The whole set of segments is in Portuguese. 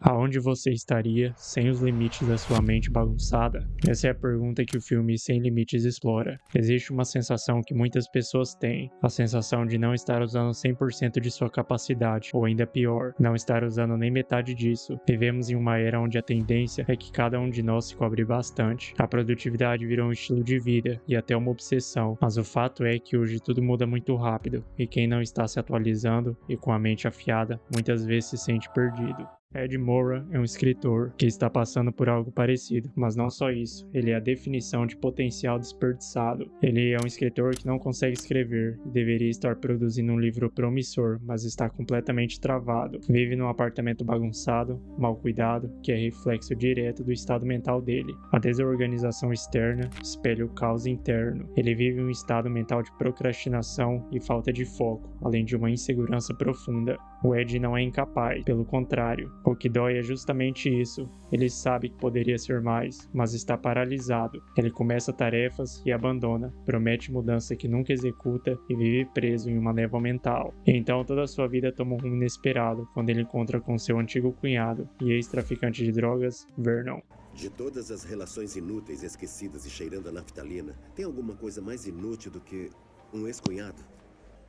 Aonde você estaria sem os limites da sua mente bagunçada? Essa é a pergunta que o filme Sem Limites explora. Existe uma sensação que muitas pessoas têm, a sensação de não estar usando 100% de sua capacidade, ou ainda pior, não estar usando nem metade disso. Vivemos em uma era onde a tendência é que cada um de nós se cobre bastante. A produtividade virou um estilo de vida e até uma obsessão, mas o fato é que hoje tudo muda muito rápido, e quem não está se atualizando e com a mente afiada, muitas vezes se sente perdido. Ed Moura é um escritor que está passando por algo parecido, mas não só isso, ele é a definição de potencial desperdiçado. Ele é um escritor que não consegue escrever e deveria estar produzindo um livro promissor, mas está completamente travado. Vive num apartamento bagunçado, mal cuidado, que é reflexo direto do estado mental dele. A desorganização externa espelha o caos interno. Ele vive um estado mental de procrastinação e falta de foco, além de uma insegurança profunda. O Ed não é incapaz, pelo contrário. O que dói é justamente isso. Ele sabe que poderia ser mais, mas está paralisado. Ele começa tarefas e abandona, promete mudança que nunca executa e vive preso em uma névoa mental. E então toda a sua vida toma um rumo inesperado quando ele encontra com seu antigo cunhado e ex-traficante de drogas, Vernon. De todas as relações inúteis, esquecidas e cheirando a naftalina, tem alguma coisa mais inútil do que um ex-cunhado?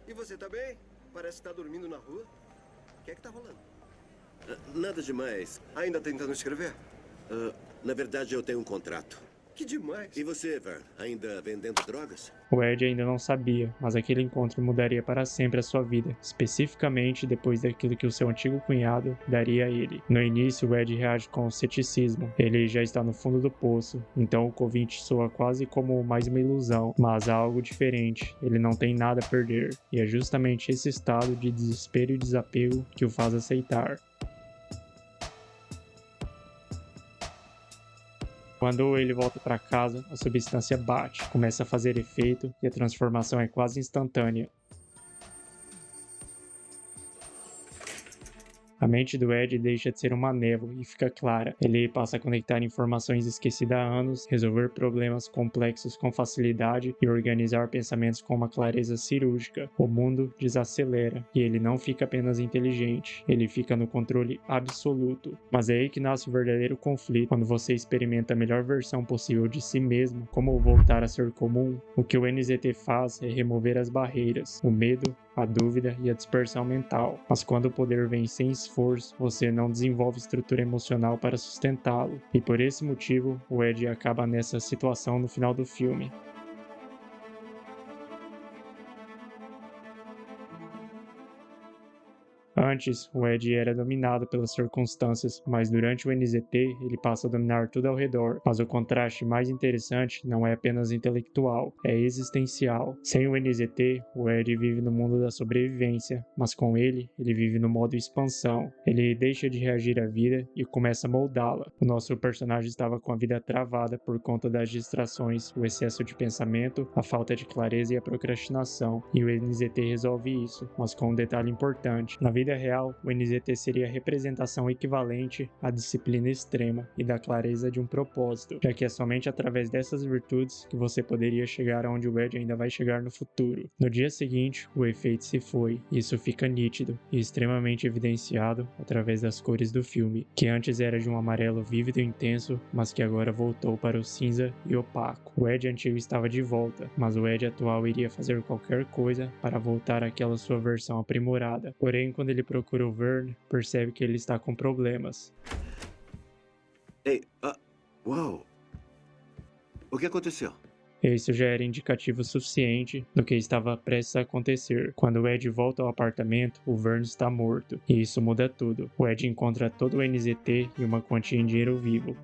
E você tá bem? Parece estar dormindo na rua. O que é que tá rolando? Nada demais. Ainda tentando escrever? Na verdade, eu tenho um contrato. Que demais. E você, Vern? Ainda vendendo drogas? O Ed ainda não sabia, mas aquele encontro mudaria para sempre a sua vida, especificamente depois daquilo que o seu antigo cunhado daria a ele. No início, o Ed reage com ceticismo. Ele já está no fundo do poço, então o convite soa quase como mais uma ilusão, mas há algo diferente. Ele não tem nada a perder, e é justamente esse estado de desespero e desapego que o faz aceitar. Quando ele volta para casa, a substância bate, começa a fazer efeito e a transformação é quase instantânea. A mente do Ed deixa de ser uma névoa e fica clara. Ele passa a conectar informações esquecidas há anos, resolver problemas complexos com facilidade e organizar pensamentos com uma clareza cirúrgica. O mundo desacelera e ele não fica apenas inteligente, ele fica no controle absoluto. Mas é aí que nasce o verdadeiro conflito, quando você experimenta a melhor versão possível de si mesmo, como voltar a ser comum. O que o NZT faz é remover as barreiras, o medo, a dúvida e a dispersão mental. Mas quando o poder vem sem esforço, você não desenvolve estrutura emocional para sustentá-lo. E por esse motivo, o Ed acaba nessa situação no final do filme. Antes, o Ed era dominado pelas circunstâncias, mas durante o NZT ele passa a dominar tudo ao redor. Mas o contraste mais interessante não é apenas intelectual, é existencial. Sem o NZT, o Ed vive no mundo da sobrevivência, mas com ele vive no modo expansão. Ele deixa de reagir à vida e começa a moldá-la. O nosso personagem estava com a vida travada por conta das distrações, o excesso de pensamento, a falta de clareza e a procrastinação, e o NZT resolve isso, mas com um detalhe importante. Na vida real, o NZT seria a representação equivalente à disciplina extrema e da clareza de um propósito, já que é somente através dessas virtudes que você poderia chegar aonde o Ed ainda vai chegar no futuro. No dia seguinte, o efeito se foi, e isso fica nítido e extremamente evidenciado através das cores do filme, que antes era de um amarelo vívido e intenso, mas que agora voltou para o cinza e opaco. O Ed antigo estava de volta, mas o Ed atual iria fazer qualquer coisa para voltar àquela sua versão aprimorada. Porém, quando ele procura o Vern, percebe que ele está com problemas. Ei, uau! O que aconteceu? Isso já era indicativo suficiente do que estava prestes a acontecer. Quando o Ed volta ao apartamento, o Vern está morto, e isso muda tudo. O Ed encontra todo o NZT e uma quantia em dinheiro vivo.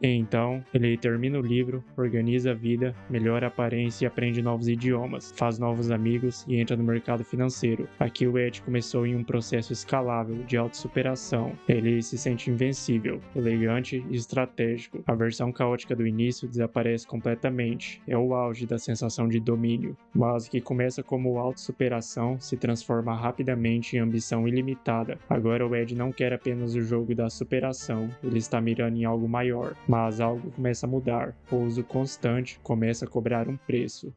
Então, ele termina o livro, organiza a vida, melhora a aparência e aprende novos idiomas, faz novos amigos e entra no mercado financeiro. Aqui o Ed começou em um processo escalável de autossuperação. Ele se sente invencível, elegante e estratégico. A versão caótica do início desaparece completamente. É o auge da sensação de domínio. Mas o que começa como autossuperação se transforma rapidamente em ambição ilimitada. Agora o Ed não quer apenas o jogo da superação, ele está mirando em algo maior. Mas algo começa a mudar, o uso constante começa a cobrar um preço.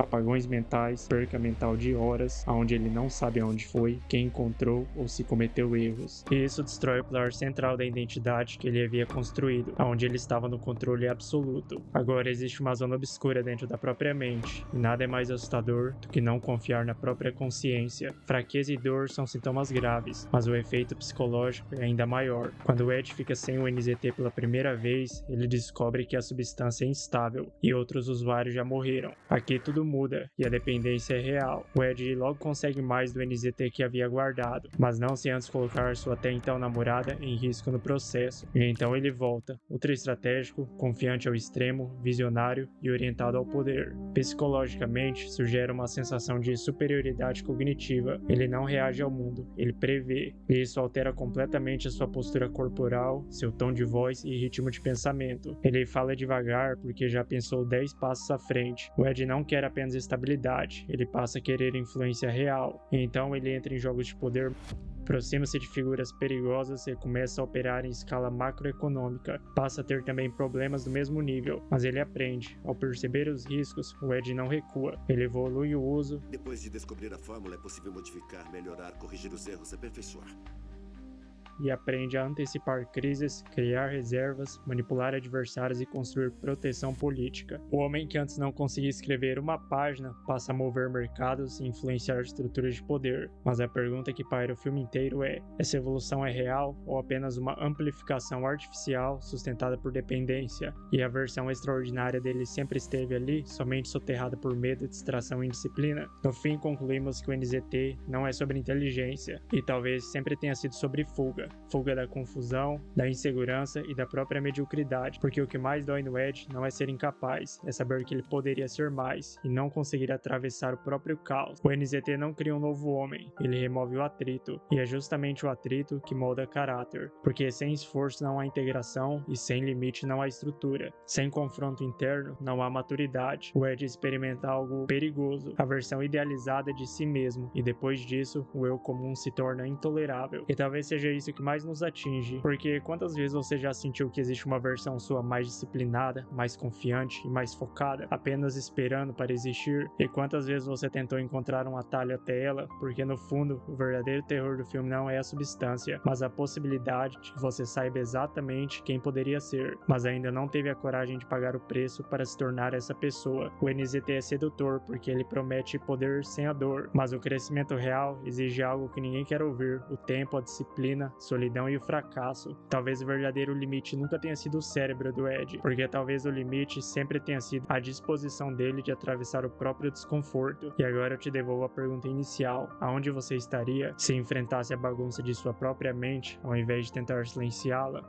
apagões mentais, perca mental de horas, onde ele não sabe aonde foi, quem encontrou ou se cometeu erros. E isso destrói o pilar central da identidade que ele havia construído, onde ele estava no controle absoluto. Agora existe uma zona obscura dentro da própria mente, e nada é mais assustador do que não confiar na própria consciência. Fraqueza e dor são sintomas graves, mas o efeito psicológico é ainda maior. Quando o Ed fica sem o NZT pela primeira vez, ele descobre que a substância é instável, e outros usuários já morreram. Aqui tudo muda, e a dependência é real. O Ed logo consegue mais do NZT que havia guardado, mas não sem antes colocar sua até então namorada em risco no processo. E então ele volta, ultra estratégico, confiante ao extremo, visionário e orientado ao poder. Psicologicamente, isso gera uma sensação de superioridade cognitiva. Ele não reage ao mundo, ele prevê. E isso altera completamente a sua postura corporal, seu tom de voz e ritmo de pensamento. Ele fala devagar porque já pensou 10 passos à frente. O Ed não quer apenas estabilidade, ele passa a querer influência real. E então ele entra em jogos de poder, aproxima-se de figuras perigosas e começa a operar em escala macroeconômica. Passa a ter também problemas do mesmo nível, mas ele aprende. Ao perceber os riscos, o Ed não recua. Ele evolui o uso. Depois de descobrir a fórmula, é possível modificar, melhorar, corrigir os erros, aperfeiçoar. E aprende a antecipar crises, criar reservas, manipular adversários e construir proteção política. O homem que antes não conseguia escrever uma página passa a mover mercados e influenciar estruturas de poder. Mas a pergunta que paira o filme inteiro é: essa evolução é real ou apenas uma amplificação artificial sustentada por dependência? E a versão extraordinária dele sempre esteve ali, somente soterrada por medo, distração e indisciplina? No fim, concluímos que o NZT não é sobre inteligência, e talvez sempre tenha sido sobre fuga. Fuga da confusão, da insegurança e da própria mediocridade, porque o que mais dói no Ed não é ser incapaz, é saber que ele poderia ser mais e não conseguir atravessar o próprio caos. O NZT não cria um novo homem, ele remove o atrito, e é justamente o atrito que molda caráter, porque sem esforço não há integração e sem limite não há estrutura. Sem confronto interno não há maturidade. O Ed experimenta algo perigoso, a versão idealizada de si mesmo, e depois disso o eu comum se torna intolerável. E talvez seja isso que mais nos atinge, porque quantas vezes você já sentiu que existe uma versão sua mais disciplinada, mais confiante e mais focada, apenas esperando para existir? E quantas vezes você tentou encontrar um atalho até ela, porque no fundo o verdadeiro terror do filme não é a substância, mas a possibilidade de que você saiba exatamente quem poderia ser, mas ainda não teve a coragem de pagar o preço para se tornar essa pessoa. O NZT é sedutor porque ele promete poder sem a dor, mas o crescimento real exige algo que ninguém quer ouvir: o tempo, a disciplina, solidão e o fracasso. Talvez o verdadeiro limite nunca tenha sido o cérebro do Ed, porque talvez o limite sempre tenha sido a disposição dele de atravessar o próprio desconforto. E agora eu te devolvo a pergunta inicial: aonde você estaria se enfrentasse a bagunça de sua própria mente ao invés de tentar silenciá-la?